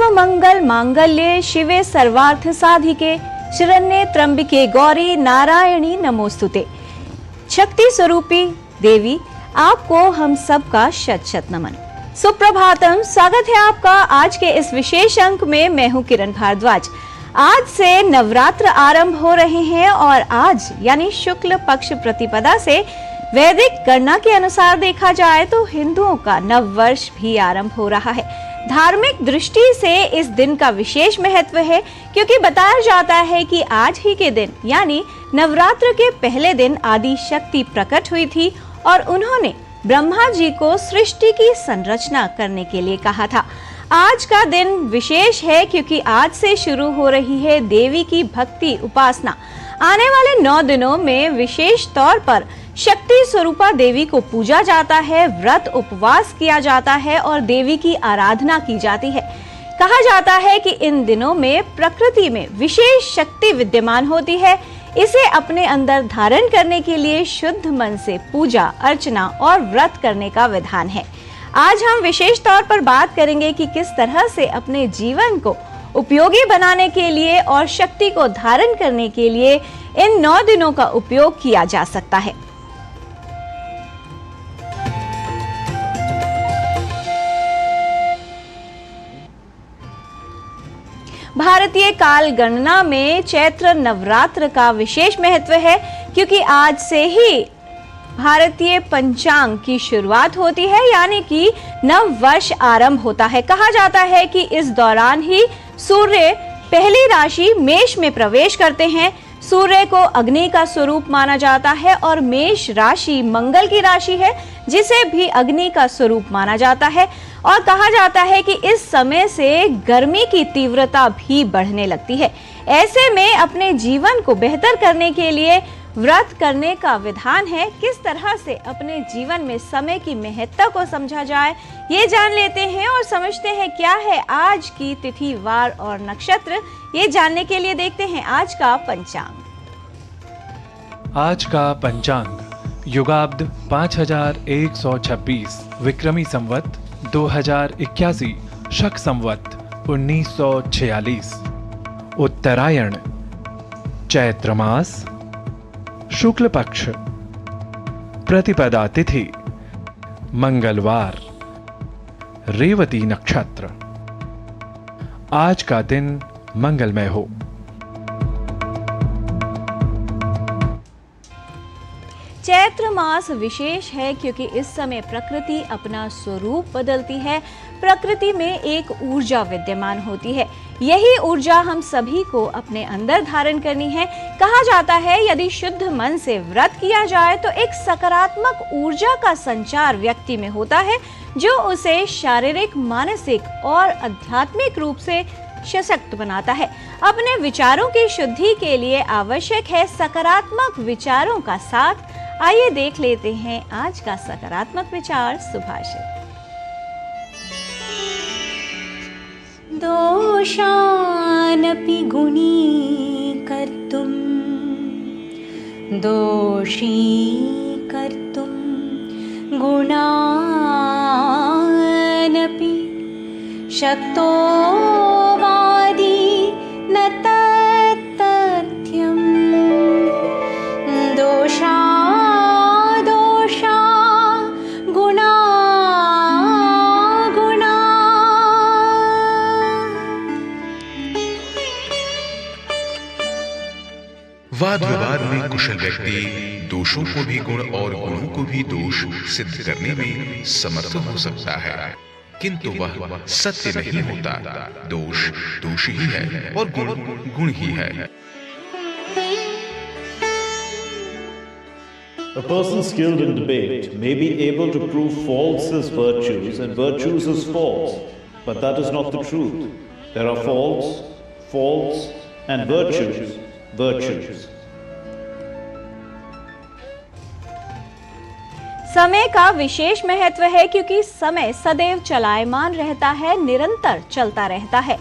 सर्वमंगल मांगल्ये शिवे सर्वार्थ साधिके शरण्ये त्र्यंबिके गौरी नारायणी नमोस्तुते। शक्ति स्वरूपी देवी आपको हम सबका शत शत नमन। सुप्रभातम, स्वागत है आपका आज के इस विशेष अंक में। मैं हूं किरण भारद्वाज। आज से नवरात्र आरंभ हो रहे हैं और आज यानी शुक्ल पक्ष प्रतिपदा से वैदिक गणना के अनुसार देखा जाए तो हिंदुओं का नव वर्ष भी आरंभ हो रहा है। धार्मिक दृष्टि से इस दिन का विशेष महत्व है क्योंकि बताया जाता है कि आज ही के दिन यानी नवरात्र के पहले दिन आदि शक्ति प्रकट हुई थी और उन्होंने ब्रह्मा जी को सृष्टि की संरचना करने के लिए कहा था। आज का दिन विशेष है क्योंकि आज से शुरू हो रही है देवी की भक्ति उपासना। आने वाले 9 दिनों में विशेष तौर पर शक्ति स्वरूपा देवी को पूजा जाता है, व्रत उपवास किया जाता है और देवी की आराधना की जाती है। कहा जाता है कि इन दिनों में प्रकृति में विशेष शक्ति विद्यमान होती है। इसे अपने अंदर धारण करने के लिए शुद्ध मन से पूजा अर्चना और व्रत करने का विधान है। आज हम विशेष तौर पर बात करेंगे कि किस तरह से अपने जीवन को उपयोगी बनाने के लिए और शक्ति को धारण करने के लिए इन 9 दिनों का उपयोग किया जा सकता है। भारतीय काल गणना में चैत्र नवरात्र का विशेष महत्व है क्योंकि आज से ही भारतीय पंचांग की शुरुआत होती है यानी कि नव वर्ष आरंभ होता है। कहा जाता है कि इस दौरान ही सूर्य पहली राशि मेष में प्रवेश करते हैं। सूर्य को अग्नि का स्वरूप माना जाता है और मेष राशि मंगल की राशि है जिसे भी अग्नि का स्वरूप माना जाता है और कहा जाता है कि इस समय से गर्मी की तीव्रता भी बढ़ने लगती है। ऐसे में अपने जीवन को बेहतर करने के लिए व्रत करने का विधान है। किस तरह से अपने जीवन में समय की महत्ता को समझा जाए ये जान लेते हैं और समझते हैं क्या है आज की तिथि वार और नक्षत्र। ये जानने के लिए देखते हैं आज का पंचांग। आज का पंचांग युगाब्द 5126 विक्रमी संवत 2081 शक संवत 1946 उत्तरायण चैत्र मास शुक्ल पक्ष प्रतिपदा तिथि मंगलवार रेवती नक्षत्र। आज का दिन मंगलमय हो। चैत्र मास विशेष है क्योंकि इस समय प्रकृति अपना स्वरूप बदलती है। प्रकृति में एक ऊर्जा विद्यमान होती है। यही ऊर्जा हम सभी को अपने अंदर धारण करनी है। कहा जाता है यदि शुद्ध मन से व्रत किया जाए तो एक सकारात्मक ऊर्जा का संचार व्यक्ति में होता है जो उसे शारीरिक, मानसिक और आध्यात्मिक रूप से सशक्त बनाता है। अपने विचारों की शुद्धि के लिए आवश्यक है सकारात्मक विचारों का साथ। आइए देख लेते हैं आज का सकारात्मक विचार सुभाषित। दोषानपि गुणी कर्तुं दोषी कर्तुं गुणानपि शक्तो वादी न तत्तथ्यम् दोषा वाद विवाद में कुशल व्यक्ति दोषों को भी गुण और गुणों को भी दोष सिद्ध करने में समर्थ हो सकता है, किंतु वह सत्य नहीं होता। दोष दोष ही है और गुण गुण ही है। A person skilled in debate may be able to prove false as virtues and virtues as false, but that is not the truth. There are false, false, and virtues, virtues. समय का विशेष महत्व है क्योंकि समय सदैव चलायमान रहता है, निरंतर चलता रहता है।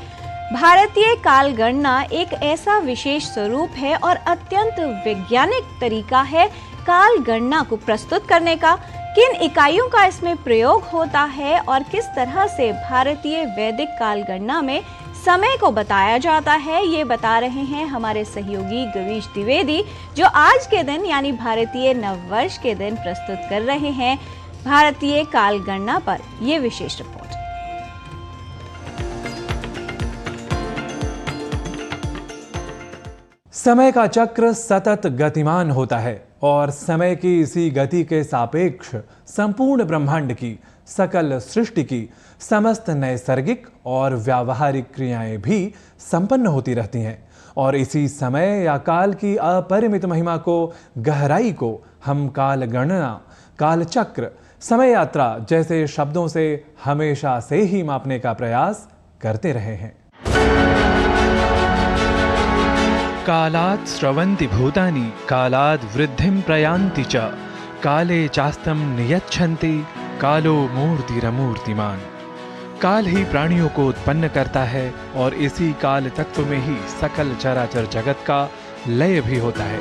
भारतीय काल गणना एक ऐसा विशेष स्वरूप है और अत्यंत वैज्ञानिक तरीका है काल गणना को प्रस्तुत करने का। किन इकाइयों का इसमें प्रयोग होता है और किस तरह से भारतीय वैदिक कालगणना में समय को बताया जाता है, ये बता रहे हैं हमारे सहयोगी गवीश द्विवेदी, जो आज के दिन यानी भारतीय नववर्ष के दिन प्रस्तुत कर रहे हैं भारतीय कालगणना पर ये विशेष रिपोर्ट। समय का चक्र सतत गतिमान होता है और समय की इसी गति के सापेक्ष संपूर्ण ब्रह्मांड की, सकल सृष्टि की समस्त नैसर्गिक और व्यावहारिक क्रियाएं भी संपन्न होती रहती हैं। और इसी समय या काल की अपरिमित महिमा को, गहराई को हम काल गणना, काल चक्र, समय यात्रा जैसे शब्दों से हमेशा से ही मापने का प्रयास करते रहे हैं। कालात् स्रवन्ति भूतानि कालाद् वृद्धिं प्रयान्ति च काले चास्तं नियच्छन्ति कालो मूर्तिरमूर्तिमान। काल ही प्राणियों को उत्पन्न करता है और इसी काल तत्व में ही सकल चराचर जगत का लय भी होता है।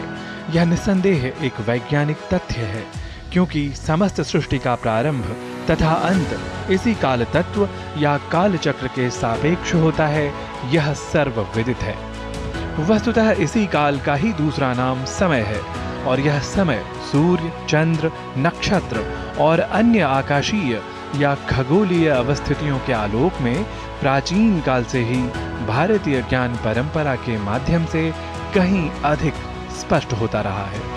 यह निस्संदेह एक वैज्ञानिक तथ्य है, क्योंकि समस्त सृष्टि का प्रारंभ तथा अंत इसी काल तत्व या काल चक्र के सापेक्ष होता है, यह सर्वविदित है। वस्तुतः इसी काल का ही दूसरा नाम समय है और यह समय सूर्य, चंद्र, नक्षत्र और अन्य आकाशीय या खगोलीय अवस्थितियों के आलोक में प्राचीन काल से ही भारतीय ज्ञान परंपरा के माध्यम से कहीं अधिक स्पष्ट होता रहा है।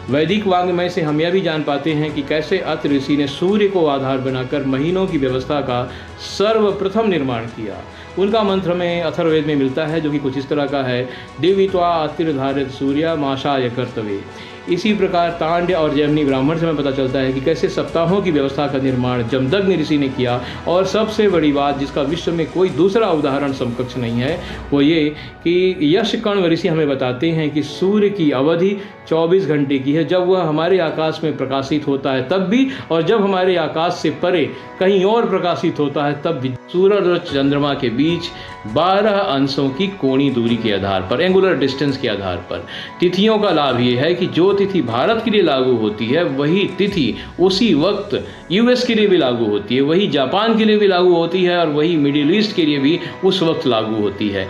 वैदिक वाङ्मय से हम यह भी जान पाते हैं कि कैसे अत्रि ऋषि ने सूर्य को आधार बनाकर महीनों की व्यवस्था का सर्वप्रथम निर्माण किया। उनका मंत्र में अथर्ववेद में मिलता है, जो कि कुछ इस तरह का है, दिवित्वा अतिर्धारित सूर्य माशाय कर्तव्य। इसी प्रकार तांड्य और जैमिनी ब्राह्मण से हमें पता चलता है कि कैसे सप्ताहों की व्यवस्था का निर्माण जमदग्नि ऋषि ने किया। और सबसे बड़ी बात, जिसका विश्व में कोई दूसरा उदाहरण समकक्ष नहीं है, वो ये कि यक्षकण्व ऋषि हमें बताते हैं कि सूर्य की अवधि 24 घंटे की है, जब वह हमारे आकाश में प्रकाशित होता है तब भी, और जब हमारे आकाश से परे कहीं और प्रकाशित होता है तब भी। सूरज और चंद्रमा के बीच 12 अंशों की कोणीय दूरी के आधार पर, एंगुलर डिस्टेंस के आधार पर। तिथियों का लाभ ये है कि जो तिथि भारत के लिए लागू होती है वही तिथि उसी वक्त यूएस के लिए भी लागू होती है, वही जापान के लिए भी लागू होती है और वही मिडिल ईस्ट के लिए भी उस वक्त लागू होती है।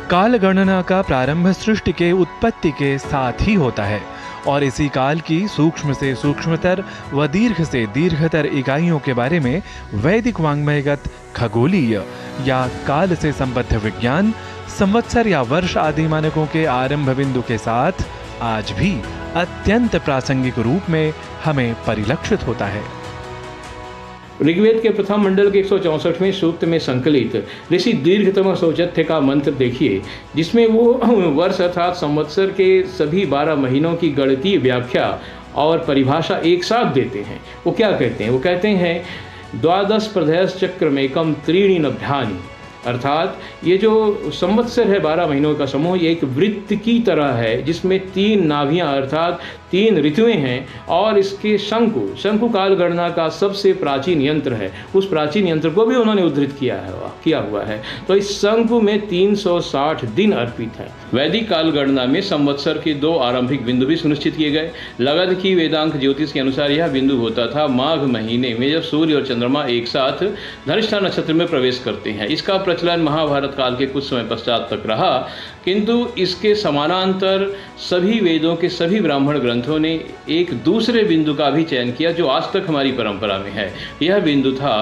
काल गणना का प्रारंभ सृष्टि के उत्पत्ति के साथ ही होता है और इसी काल की सूक्ष्म से सूक्ष्मतर व दीर्घ से दीर्घतर इकाइयों के बारे में वैदिक वाङ्मयगत खगोलीय या काल से संबद्ध विज्ञान, संवत्सर या वर्ष आदि मानकों के आरंभ बिंदु के साथ आज भी अत्यंत प्रासंगिक रूप में हमें परिलक्षित होता है। ऋग्वेद के प्रथम मंडल के 164वें सूक्त में संकलित ऋषि दीर्घतम शौचथ्य का मंत्र देखिए, जिसमें वो वर्ष अर्थात संवत्सर के सभी 12 महीनों की गणितीय व्याख्या और परिभाषा एक साथ देते हैं। वो क्या कहते हैं? वो कहते हैं 12 प्रधयश्चक्रमेकं त्रीणि नभ्यानि, अर्थात ये जो संवत्सर है 12 महीनों का समूह, ये एक वृत्त की तरह है जिसमें 3 नाभियां अर्थात 3 ऋतुएं हैं और इसके शंकु काल गणना का सबसे प्राचीन यंत्र है। उस प्राचीन यंत्र को भी उन्होंने उद्धृत किया हुआ है। तो इस शंकु में 360 दिन अर्पित हैं। वैदिक काल गणना में संवत्सर के 2 आरंभिक बिंदु भी सुनिश्चित किए गए। लगध की वेदांक ज्योतिष के अनुसार यह बिंदु होता था माघ महीने में, जब सूर्य और चंद्रमा एक साथ धनिष्ठा नक्षत्र में प्रवेश करते हैं। इसका प्रचलन महाभारत काल के कुछ समय पश्चात तक रहा, किंतु इसके समानांतर सभी वेदों के सभी ब्राह्मण ग्रंथों ने एक दूसरे बिंदु का भी चयन किया जो आज तक हमारी परंपरा में है। यह बिंदु था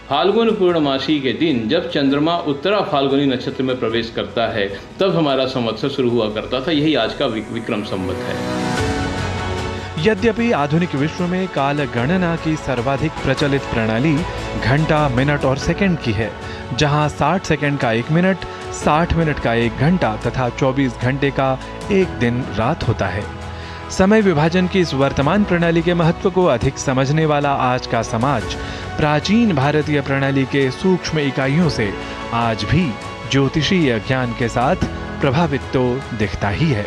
फाल्गुन पूर्णमासी के दिन, जब चंद्रमा उत्तरा फाल्गुनी नक्षत्र में प्रवेश करता है, तब हमारा संवत्सर शुरू हुआ करता था। यही आज का विक्रम संवत है। यद्यपि आधुनिक विश्व में काल गणना की सर्वाधिक प्रचलित प्रणाली घंटा, मिनट और सेकंड की है, जहां 60 सेकंड का 1 मिनट, 60 मिनट का 1 घंटा तथा 24 घंटे का 1 दिन रात होता है। समय विभाजन की इस वर्तमान प्रणाली के महत्व को अधिक समझने वाला आज का समाज प्राचीन भारतीय प्रणाली के सूक्ष्म इकाइयों से आज भी ज्योतिषीय ज्ञान के साथ प्रभावित तो दिखता ही है।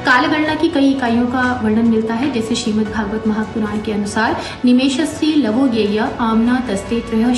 कालगणना की कई इकाइयों का वर्णन मिलता है, जैसे श्रीमद् भागवत महापुराण के अनुसार निमेषस्य लवोज्ञेय आमना तस्ते त्रयः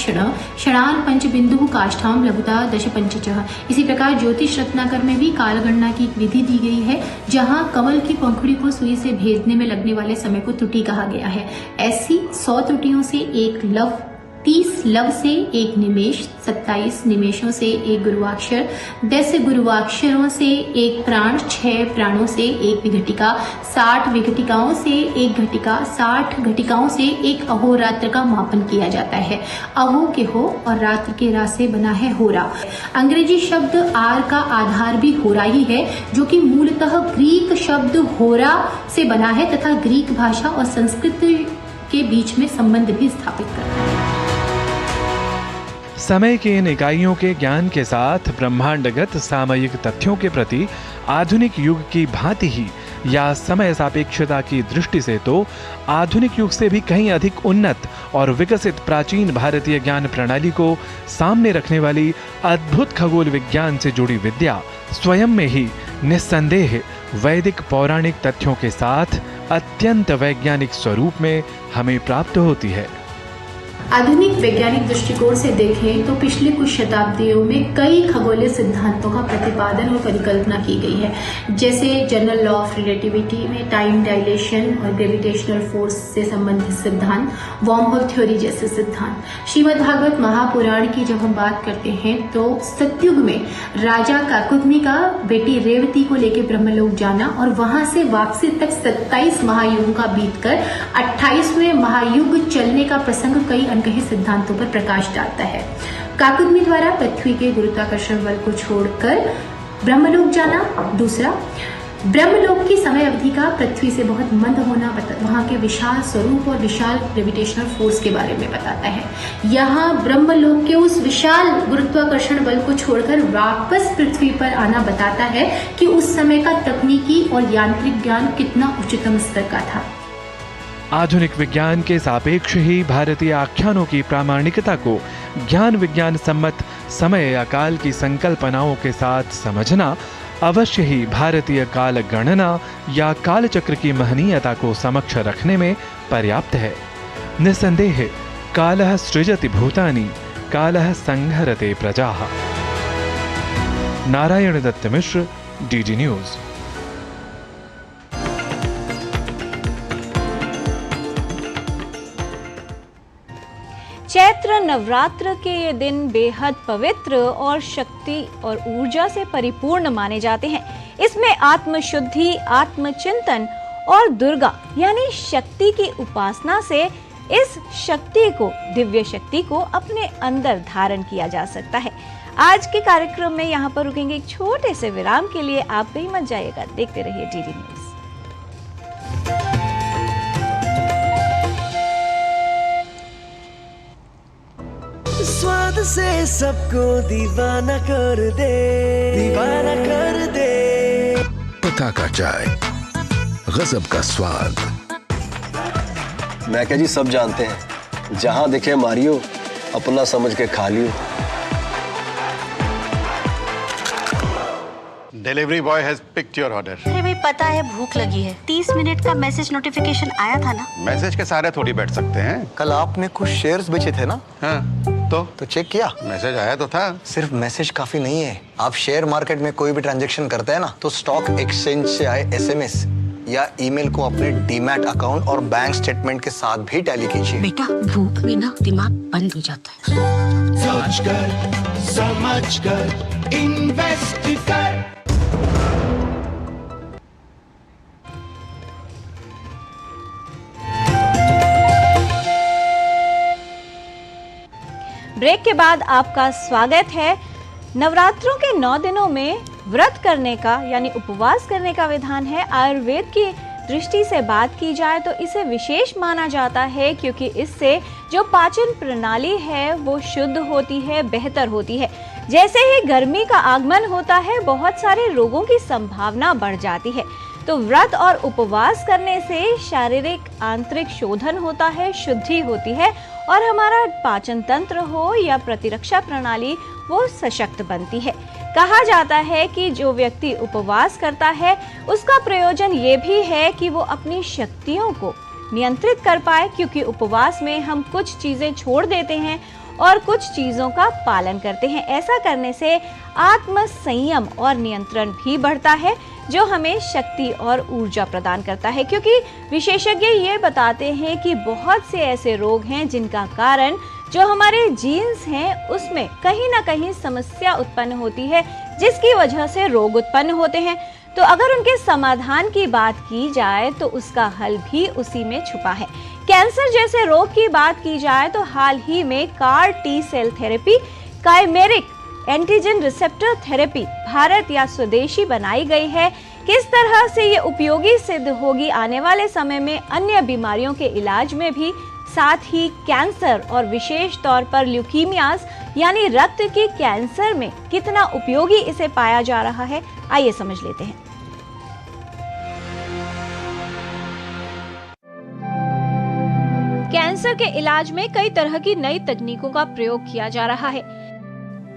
षडान पंचबिंदु काष्ठाम लघुता दश पंचचः। इसी प्रकार ज्योतिष रत्नाकर में भी कालगणना की एक विधि दी गई है, जहां कमल की पंखुड़ी को सुई से भेदने में लगने वाले समय को त्रुटि कहा गया है। ऐसी 100 त्रुटियों से एक लव, 30 लव से एक निमेष, 27 निमेषों से एक गुरुवाक्षर, 10 गुरुवाक्षरों से एक प्राण, 6 प्राणों से एक विघटिका, 60 विघटिकाओं से एक घटिका, 60 घटिकाओं से एक अहोरात्र का मापन किया जाता है। अहो के हो और रात्र के रा से बना है होरा। अंग्रेजी शब्द आर का आधार भी होरा ही है, जो कि मूलतः ग्रीक शब्द होरा से बना है तथा ग्रीक भाषा और संस्कृत के बीच में संबंध भी स्थापित करता है। समय के इन इकाइयों के ज्ञान के साथ ब्रह्मांडगत सामयिक तथ्यों के प्रति आधुनिक युग की भांति ही या समय सापेक्षता की दृष्टि से तो आधुनिक युग से भी कहीं अधिक उन्नत और विकसित प्राचीन भारतीय ज्ञान प्रणाली को सामने रखने वाली अद्भुत खगोल विज्ञान से जुड़ी विद्या स्वयं में ही निस्संदेह वैदिक पौराणिक तथ्यों के साथ अत्यंत वैज्ञानिक स्वरूप में हमें प्राप्त होती है। आधुनिक वैज्ञानिक दृष्टिकोण से देखें तो पिछले कुछ शताब्दियों में कई खगोलीय सिद्धांतों का प्रतिपादन और परिकल्पना की गई है, जैसे जनरल लॉ ऑफ रिलेटिविटी में टाइम डायलेशन और ग्रेविटेशनल फोर्स से संबंधित सिद्धांत, वॉर्म होल थ्योरी जैसे सिद्धांत। श्रीमद् भागवत महापुराण की जब हम बात करते हैं तो सतयुग में राजा काकुदमी का बेटी रेवती को लेकर ब्रह्मलोक जाना और वहां से वापसी तक 27 महायुगों का बीतकर 28वें महायुग चलने का प्रसंग कई अनकहे सिद्धांतों पर प्रकाश डालता है। काकुदमी द्वारा पृथ्वी के गुरुत्वाकर्षण बल को छोड़कर ब्रह्मलोक जाना। दूसरा, ब्रह्मलोक की समय अवधि का पृथ्वी से बहुत मंद होना वहां के विशाल स्वरूप और विशाल ग्रेविटेशनल फोर्स के बारे में बताता है। यहाँ ब्रह्मलोक के उस विशाल गुरुत्वाकर्षण बल को छोड़कर वापस पृथ्वी पर आना बताता है कि उस समय का तकनीकी और यांत्रिक ज्ञान कितना उच्चतम स्तर का था। आधुनिक विज्ञान के सापेक्ष ही भारतीय आख्यानों की प्रामाणिकता को ज्ञान विज्ञान सम्मत समय या काल की संकल्पनाओं के साथ समझना अवश्य ही भारतीय काल गणना या कालचक्र की महनीयता को समक्ष रखने में पर्याप्त है। निसंदेह कालः सृजति भूतानि कालः संहरते प्रजाः। नारायण दत्त मिश्र, डीडी न्यूज। चैत्र नवरात्र के ये दिन बेहद पवित्र और शक्ति और ऊर्जा से परिपूर्ण माने जाते हैं। इसमें आत्मशुद्धि, आत्मचिंतन और दुर्गा यानी शक्ति की उपासना से इस शक्ति को, दिव्य शक्ति को अपने अंदर धारण किया जा सकता है। आज के कार्यक्रम में यहाँ पर रुकेंगे एक छोटे से विराम के लिए। आप कहीं मत जाइएगा, देखते रहिए डीडी न्यूज। स्वाद से सबको दीवाना कर दे, दीवाना कर दे। पता का चाय, गजब का स्वाद। मैं क्या जी, सब जानते हैं, जहां दिखे मारियो, अपना समझ के खा लियो। Delivery boy has picked your order. अरे भाई, पता है भूख लगी है। 30 मिनट का मैसेज नोटिफिकेशन आया था ना। मैसेज के सारे थोड़ी बैठ सकते हैं। कल आपने कुछ शेयर्स बेचे थे ना? हाँ, तो चेक किया? मैसेज आया तो था। सिर्फ मैसेज काफी नहीं है। आप शेयर मार्केट में कोई भी ट्रांजैक्शन करते हैं ना, तो स्टॉक एक्सचेंज से आए एसएमएस या ईमेल को अपने डीमैट अकाउंट और बैंक स्टेटमेंट के साथ भी टैली कीजिए। बेटा, भूख में ना दिमाग बंद हो जाता है। सोच कर, समझ कर, इन्वेस्ट कर। ब्रेक के बाद आपका स्वागत है। नवरात्रों के 9 दिनों में व्रत करने का यानी उपवास करने का विधान है। आयुर्वेद की दृष्टि से बात की जाए तो इसे विशेष माना जाता है, क्योंकि इससे जो पाचन प्रणाली है वो शुद्ध होती है, बेहतर होती है। जैसे ही गर्मी का आगमन होता है, बहुत सारे रोगों की संभावना बढ़ जाती है। तो व्रत और उपवास करने से शारीरिक आंतरिक शोधन होता है, शुद्धि होती है और हमारा पाचन तंत्र हो या प्रतिरक्षा प्रणाली वो सशक्त बनती है। कहा जाता है कि जो व्यक्ति उपवास करता है उसका प्रयोजन ये भी है कि वो अपनी शक्तियों को नियंत्रित कर पाए, क्योंकि उपवास में हम कुछ चीजें छोड़ देते हैं और कुछ चीजों का पालन करते हैं। ऐसा करने से आत्म संयम और नियंत्रण भी बढ़ता है, जो हमें शक्ति और ऊर्जा प्रदान करता है। क्योंकि विशेषज्ञ ये बताते हैं कि बहुत से ऐसे रोग हैं जिनका कारण जो हमारे जीन्स हैं उसमें कहीं ना कहीं समस्या उत्पन्न होती है, जिसकी वजह से रोग उत्पन्न होते हैं। तो अगर उनके समाधान की बात की जाए तो उसका हल भी उसी में छुपा है। कैंसर जैसे रोग की बात की जाए तो हाल ही में CAR T cell therapy, chimeric antigen receptor therapy Bharat या स्वदेशी बनाई गई है। किस तरह से ये उपयोगी सिद्ध होगी आने वाले समय में अन्य बीमारियों के इलाज में भी, साथ ही कैंसर और विशेष तौर पर ल्यूकीमियाज यानी रक्त के कैंसर में कितना उपयोगी इसे पाया जा रहा है, आइए समझ लेते हैं। कैंसर के इलाज में कई तरह की नई तकनीकों का प्रयोग किया जा रहा है।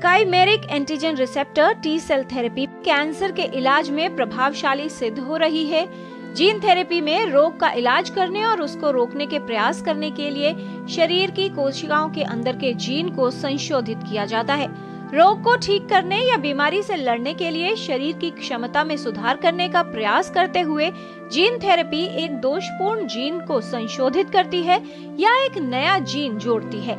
Chimeric antigen receptor T cell therapy cancer के इलाज में प्रभावशाली सिद्ध हो रही है। जीन थेरेपी में रोग का इलाज करने और उसको रोकने के प्रयास करने के लिए शरीर की कोशिकाओं के अंदर के जीन को संशोधित किया जाता है। रोग को ठीक करने या बीमारी से लड़ने के लिए शरीर की क्षमता में सुधार करने का प्रयास करते हुए जीन थेरेपी एक दोषपूर्ण जीन को संशोधित करती है या एक नया जीन जोड़ती है।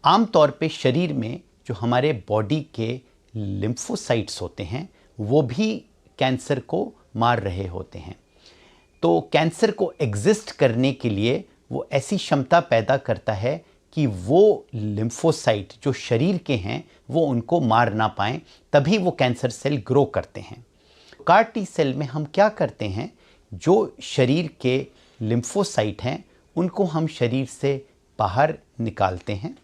आमतौर पे शरीर में जो हमारे बॉडी के लिम्फोसाइट्स होते हैं वो भी कैंसर को मार रहे होते हैं। तो कैंसर को एग्जिस्ट करने के लिए वो ऐसी क्षमता पैदा करता है कि वो लिम्फोसाइट जो शरीर के हैं वो उनको मार ना पाएं, तभी वो कैंसर सेल ग्रो करते हैं। कार टी सेल में हम क्या करते हैं, जो शरीर के लिम्फोसाइट हैं उनको हम शरीर से बाहर निकालते हैं।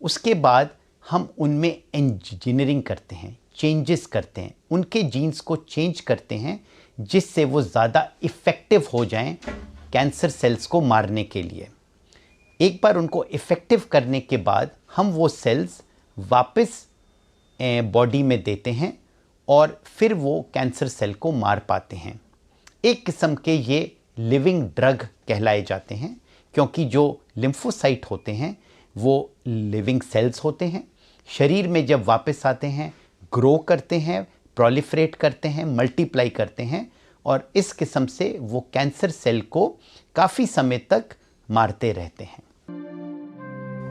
उसके बाद हम उनमें इंजीनियरिंग करते हैं, चेंजेस करते हैं, उनके जीन्स को चेंज करते हैं जिससे वो ज़्यादा इफ़ेक्टिव हो जाएं कैंसर सेल्स को मारने के लिए। एक बार उनको इफ़ेक्टिव करने के बाद हम वो सेल्स वापस बॉडी में देते हैं और फिर वो कैंसर सेल को मार पाते हैं। एक किस्म के ये लिविंग ड्रग कहलाए जाते हैं, क्योंकि जो लिम्फोसाइट होते हैं वो लिविंग सेल्स होते हैं। शरीर में जब वापस आते हैं ग्रो करते हैं, प्रोलिफरेट करते हैं, मल्टीप्लाई करते हैं और इस किस्म से वो कैंसर सेल को काफ़ी समय तक मारते रहते हैं।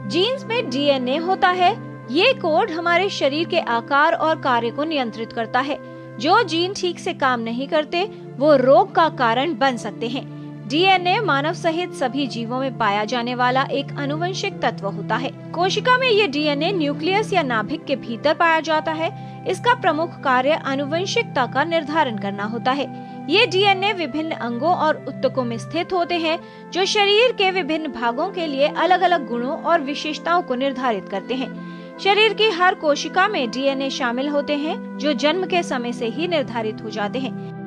जीन्स में डीएनए होता है। ये कोड हमारे शरीर के आकार और कार्य को नियंत्रित करता है। जो जीन ठीक से काम नहीं करते वो रोग का कारण बन सकते हैं। डीएनए मानव सहित सभी जीवों में पाया जाने वाला एक आनुवंशिक तत्व होता है। कोशिका में ये डीएनए न्यूक्लियस या नाभिक के भीतर पाया जाता है। इसका प्रमुख कार्य आनुवंशिकता का निर्धारण करना होता है। ये डीएनए विभिन्न अंगों और ऊतकों में स्थित होते हैं, जो शरीर के विभिन्न भागों के लिए अलग अलग गुणों और विशेषताओं को निर्धारित करते हैं। शरीर की हर कोशिका में डीएनए शामिल होते हैं, जो जन्म के समय से ही निर्धारित हो जाते हैं।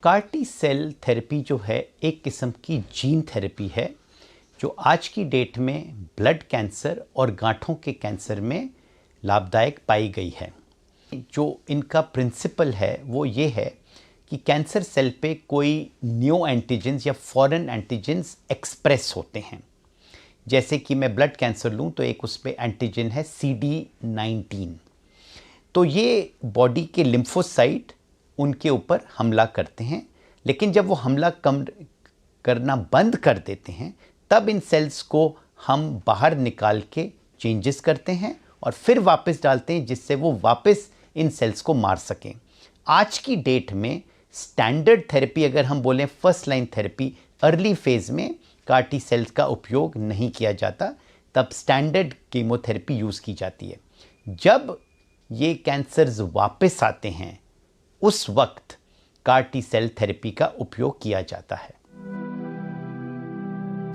कार टी सेल थेरेपी जो है एक किस्म की जीन थेरेपी है, जो आज की डेट में ब्लड कैंसर और गांठों के कैंसर में लाभदायक पाई गई है। जो इनका प्रिंसिपल है वो ये है कि कैंसर सेल पे कोई न्यू एंटीजेंस या फॉरेन एंटीजेंस एक्सप्रेस होते हैं। जैसे कि मैं ब्लड कैंसर लूँ तो एक उस पर एंटीजन है CD19। तो ये बॉडी के लिम्फोसाइट उनके ऊपर हमला करते हैं, लेकिन जब वो हमला कम करना बंद कर देते हैं तब इन सेल्स को हम बाहर निकाल के चेंजेस करते हैं और फिर वापस डालते हैं, जिससे वो वापस इन सेल्स को मार सकें। आज की डेट में स्टैंडर्ड थेरेपी अगर हम बोलें first line therapy, early phase में कार टी सेल्स का उपयोग नहीं किया जाता, तब स्टैंडर्ड कीमोथेरेपी यूज़ की जाती है। जब ये कैंसर्स वापस आते हैं उस वक्त कार टी सेल थेरेपी का उपयोग किया जाता है।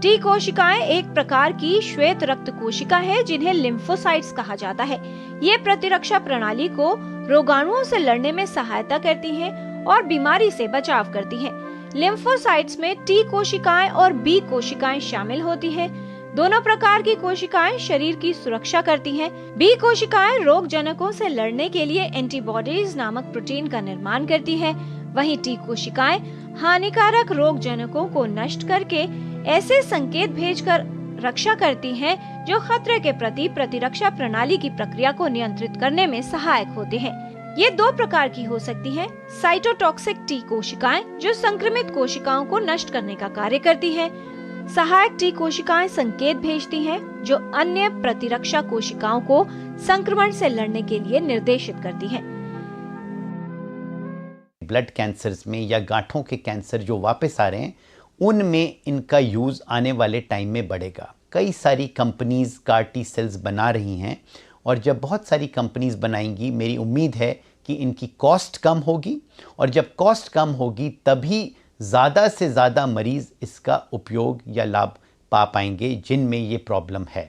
टी कोशिकाएं एक प्रकार की श्वेत रक्त कोशिका है, जिन्हें लिम्फोसाइट्स कहा जाता है। ये प्रतिरक्षा प्रणाली को रोगाणुओं से लड़ने में सहायता करती हैं और बीमारी से बचाव करती हैं। लिम्फोसाइट्स में टी कोशिकाएं और बी कोशिकाएं शामिल होती हैं। दोनों प्रकार की कोशिकाएं शरीर की सुरक्षा करती हैं। बी कोशिकाएं रोग जनकों से लड़ने के लिए एंटीबॉडीज नामक प्रोटीन का निर्माण करती है। वहीं टी कोशिकाएं हानिकारक रोग जनकों को नष्ट करके ऐसे संकेत भेजकर रक्षा करती हैं जो खतरे के प्रति प्रतिरक्षा प्रणाली की प्रक्रिया को नियंत्रित करने में सहायक होते हैं। ये दो प्रकार की हो सकती हैं। साइटोटॉक्सिक टी कोशिकाएं जो संक्रमित कोशिकाओं को नष्ट करने का कार्य करती है। सहायक टी कोशिकाएं संकेत भेजती हैं जो अन्य प्रतिरक्षा कोशिकाओं को संक्रमण से लड़ने के लिए निर्देशित करती हैं। ब्लड कैंसर्स में या गांठों के कैंसर जो वापस आ रहे हैं उनमें इनका यूज़ आने वाले टाइम में बढ़ेगा। कई सारी कंपनीज कार टी सेल्स बना रही हैं और जब बहुत सारी कंपनीज बनाएंगी मेरी उम्मीद है कि इनकी कॉस्ट कम होगी और जब कॉस्ट कम होगी तभी ज़्यादा से ज़्यादा मरीज़ इसका उपयोग या लाभ पा पाएंगे जिनमें ये प्रॉब्लम है।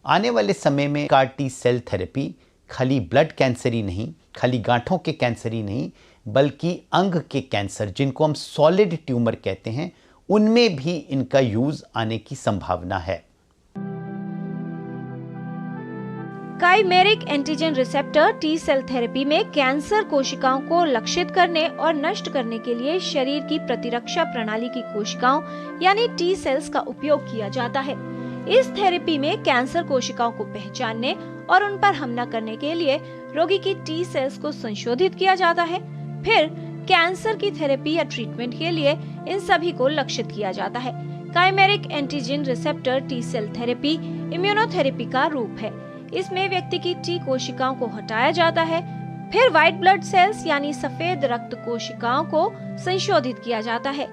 आने वाले समय में कार टी सेल थेरेपी खाली ब्लड कैंसर ही नहीं, खाली गांठों के कैंसर ही नहीं, बल्कि अंग के कैंसर जिनको हम सॉलिड ट्यूमर कहते हैं उनमें भी इनका यूज़ आने की संभावना है। Chimeric antigen receptor T cell therapy में कैंसर कोशिकाओं को लक्षित करने और नष्ट करने के लिए शरीर की प्रतिरक्षा प्रणाली की कोशिकाओं यानी टी सेल्स का उपयोग किया जाता है। इस थेरेपी में कैंसर कोशिकाओं को पहचानने और उन पर हमला करने के लिए रोगी की टी सेल्स को संशोधित किया जाता है। फिर कैंसर की थेरेपी या ट्रीटमेंट के लिए इन सभी को लक्षित किया जाता है। Chimeric antigen receptor T cell therapy immunotherapy का रूप है। इसमें व्यक्ति की टी कोशिकाओं को हटाया जाता है, फिर व्हाइट ब्लड सेल्स यानी सफेद रक्त कोशिकाओं को संशोधित किया जाता है।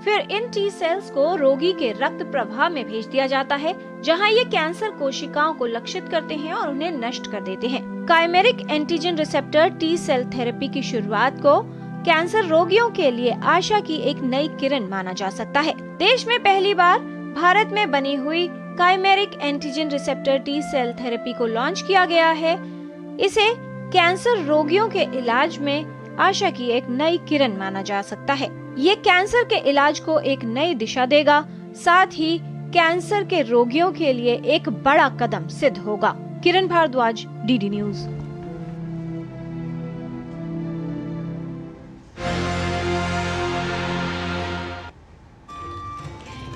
फिर इन टी सेल्स को रोगी के रक्त प्रवाह में भेज दिया जाता है जहां ये कैंसर कोशिकाओं को लक्षित करते हैं और उन्हें नष्ट कर देते हैं। Chimeric antigen receptor T cell therapy की शुरुआत को कैंसर रोगियों के लिए आशा की एक नई किरण माना जा सकता है। देश में पहली बार भारत में बनी हुई chimeric antigen receptor T cell therapy को लॉन्च किया गया है। इसे कैंसर रोगियों के इलाज में आशा की एक नई किरण माना जा सकता है। ये कैंसर के इलाज को एक नई दिशा देगा, साथ ही कैंसर के रोगियों के लिए एक बड़ा कदम सिद्ध होगा। किरण भारद्वाज, डीडी न्यूज।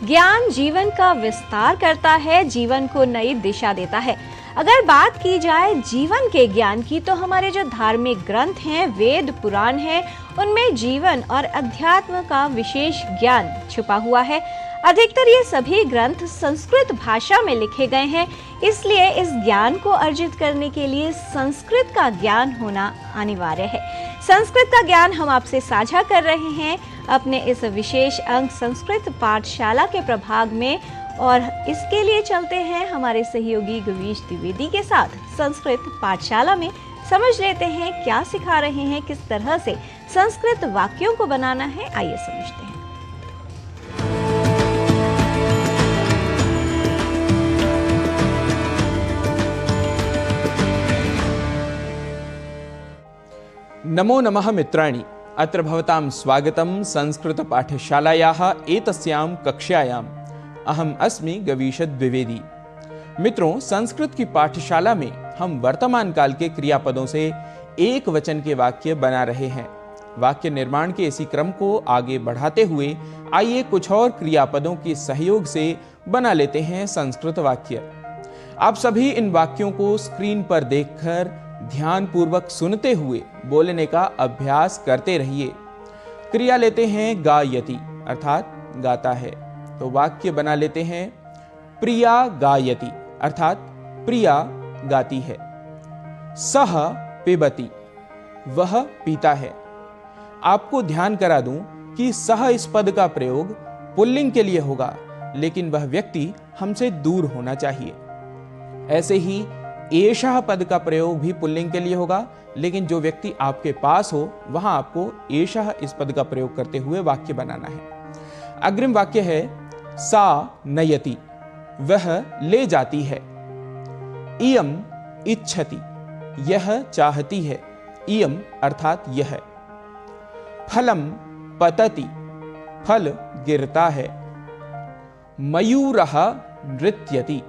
ज्ञान जीवन का विस्तार करता है, जीवन को नई दिशा देता है। अगर बात की जाए जीवन के ज्ञान की तो हमारे जो धार्मिक ग्रंथ हैं, वेद पुराण हैं, उनमें जीवन और अध्यात्म का विशेष ज्ञान छुपा हुआ है। अधिकतर ये सभी ग्रंथ संस्कृत भाषा में लिखे गए हैं, इसलिए इस ज्ञान को अर्जित करने के लिए संस्कृत का ज्ञान होना अनिवार्य है। संस्कृत का ज्ञान हम आपसे साझा कर रहे हैं अपने इस विशेष अंक संस्कृत पाठशाला के प्रभाग में, और इसके लिए चलते हैं हमारे सहयोगी गवीश द्विवेदी के साथ संस्कृत पाठशाला में। समझ लेते हैं क्या सिखा रहे हैं, किस तरह से संस्कृत वाक्यों को बनाना है। आइए समझते हैं। नमो नमः मित्राणि, अत्र भवतां स्वागतं संस्कृत पाठशालायाः एतस्यां कक्षायाम्। अहम् अस्मि गवीश द्विवेदी। मित्रों, संस्कृत की पाठशाला में हम वर्तमान काल के क्रियापदों से एक वचन के वाक्य बना रहे हैं। वाक्य निर्माण के इसी क्रम को आगे बढ़ाते हुए आइए कुछ और क्रियापदों के सहयोग से बना लेते हैं संस्कृत वाक्य। आप सभी इन वाक्यों को स्क्रीन पर देखकर ध्यान पूर्वक सुनते हुए बोलने का अभ्यास करते रहिए। क्रिया लेते हैं गायति अर्थात गाता है, तो वाक्य बना लेते हैं प्रिया गायति अर्थात प्रिया गाती है। सह पिबति वह पीता है। आपको ध्यान करा दूं कि सह इस पद का प्रयोग पुल्लिंग के लिए होगा, लेकिन वह व्यक्ति हमसे दूर होना चाहिए। ऐसे ही एषः पद का प्रयोग भी पुल्लिंग के लिए होगा, लेकिन जो व्यक्ति आपके पास हो वहां आपको एषः इस पद का प्रयोग करते हुए वाक्य बनाना है। अग्रिम वाक्य है सा नयति वह ले जाती है। इयम इच्छति यह चाहती है। इयम अर्थात यह। फलम पतति फल गिरता है। मयूरः नृत्यति।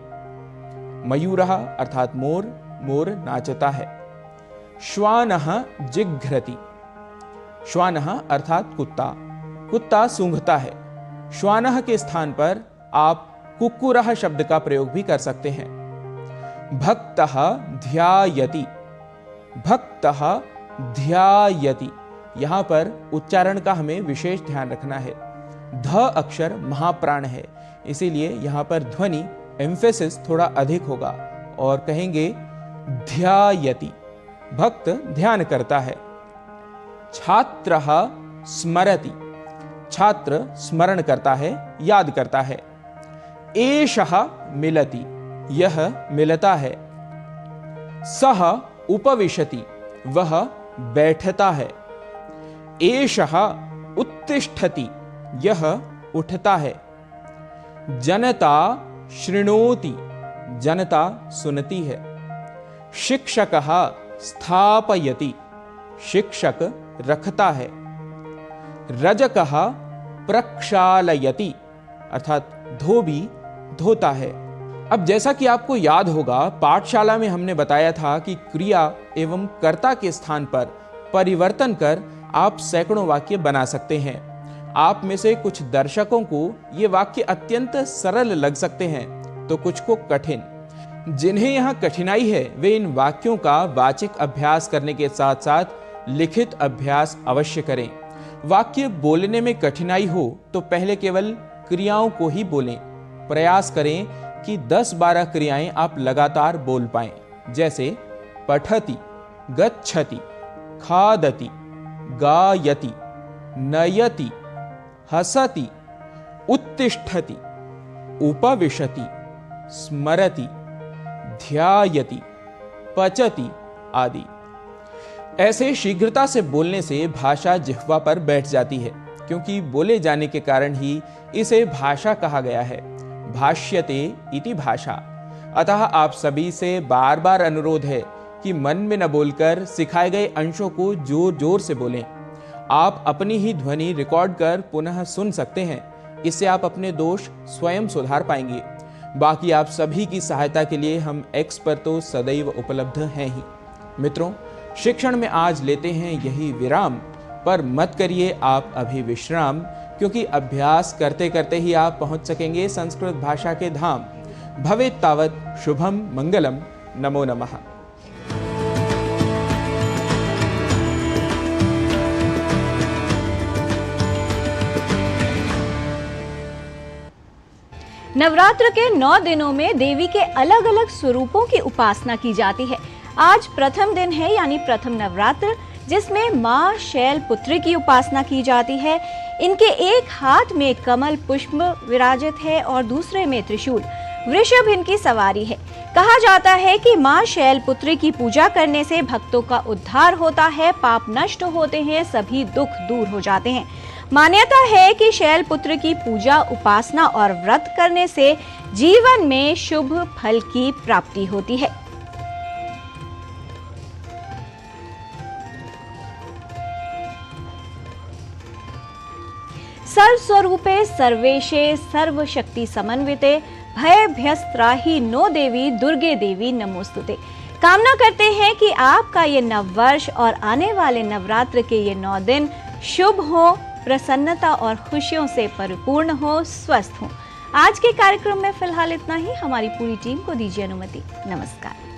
मयूरः अर्थात मोर, मोर नाचता है। श्वानः जिघ्रति। श्वानः अर्थात कुत्ता, कुत्ता सूंघता है। श्वानः के स्थान पर आप कुक्कुरः शब्द का प्रयोग भी कर सकते हैं। भक्तः ध्यायति। भक्तः ध्यायति, यहां पर उच्चारण का हमें विशेष ध्यान रखना है। ध अक्षर महाप्राण है, इसीलिए यहां पर ध्वनि एम्फेसिस थोड़ा अधिक होगा और कहेंगे ध्यायति, भक्त ध्यान करता है। छात्रः स्मरति। छात्र स्मरण करता है, याद करता है। एषः मिलति, यह मिलता है। सः उपविशति, वह बैठता है। एषः उत्तिष्ठति, यह उठता है। जनता शृणोति, जनता सुनती है। शिक्षकः स्थापयति, शिक्षक रखता है। रजकः प्रक्षालयति, अर्थात धोबी धोता है। अब जैसा कि आपको याद होगा, पाठशाला में हमने बताया था कि क्रिया एवं कर्ता के स्थान पर परिवर्तन कर आप सैकड़ों वाक्य बना सकते हैं। आप में से कुछ दर्शकों को ये वाक्य अत्यंत सरल लग सकते हैं तो कुछ को कठिन। जिन्हें यहाँ कठिनाई है वे इन वाक्यों का वाचिक अभ्यास करने के साथ साथ लिखित अभ्यास अवश्य करें। वाक्य बोलने में कठिनाई हो तो पहले केवल क्रियाओं को ही बोलें। प्रयास करें कि 10-12 क्रियाएं आप लगातार बोल पाएं, जैसे पठति, गच्छति, खादति, गायति, नयति, हसति, उत्तिष्ठति, उपविशति, स्मरति, ध्यायति, पचति आदि। ऐसे शीघ्रता से बोलने से भाषा जिह्वा पर बैठ जाती है, क्योंकि बोले जाने के कारण ही इसे भाषा कहा गया है। भाष्यते इति भाषा। अतः आप सभी से बार बार अनुरोध है कि मन में न बोलकर सिखाए गए अंशों को जोर जोर से बोलें। आप अपनी ही ध्वनि रिकॉर्ड कर पुनः सुन सकते हैं, इससे आप अपने दोष स्वयं सुधार पाएंगे। बाकी आप सभी की सहायता के लिए हम एक्स पर तो सदैव उपलब्ध हैं ही। मित्रों, शिक्षण में आज लेते हैं यही विराम, पर मत करिए आप अभी विश्राम, क्योंकि अभ्यास करते करते ही आप पहुंच सकेंगे संस्कृत भाषा के धाम। भवेत् तावत् शुभम मंगलम। नमो नमः। नवरात्र के 9 दिनों में देवी के अलग अलग स्वरूपों की उपासना की जाती है। आज प्रथम दिन है, यानी प्रथम नवरात्र, जिसमें मां शैलपुत्री की उपासना की जाती है। इनके एक हाथ में कमल पुष्प विराजित है और दूसरे में त्रिशूल। वृषभ इनकी सवारी है। कहा जाता है कि मां शैलपुत्री की पूजा करने से भक्तों का उद्धार होता है, पाप नष्ट होते हैं, सभी दुख दूर हो जाते हैं। मान्यता है कि शैलपुत्री की पूजा, उपासना और व्रत करने से जीवन में शुभ फल की प्राप्ति होती है। सर्वस्वरूपे सर्वेशे सर्वशक्ति समन्विते भयभ्यस्त्राहि नो देवी दुर्गे देवी नमोस्तुते। कामना करते हैं कि आपका ये नववर्ष और आने वाले नवरात्र के ये 9 दिन शुभ हो, प्रसन्नता और खुशियों से परिपूर्ण हो, स्वस्थ हो। आज के कार्यक्रम में फिलहाल इतना ही। हमारी पूरी टीम को दीजिए अनुमति। नमस्कार।